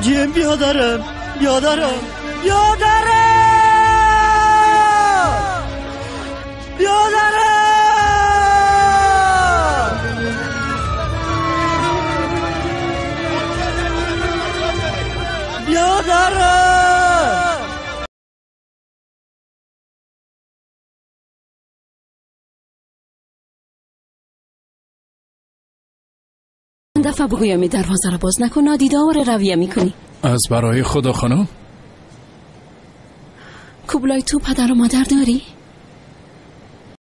جیم بیادرم دفعه بگویم دروازه را باز نکن، نادیدار رویه میکنی. از برای خدا خانم؟ کوبلای تو پدر و مادر داری؟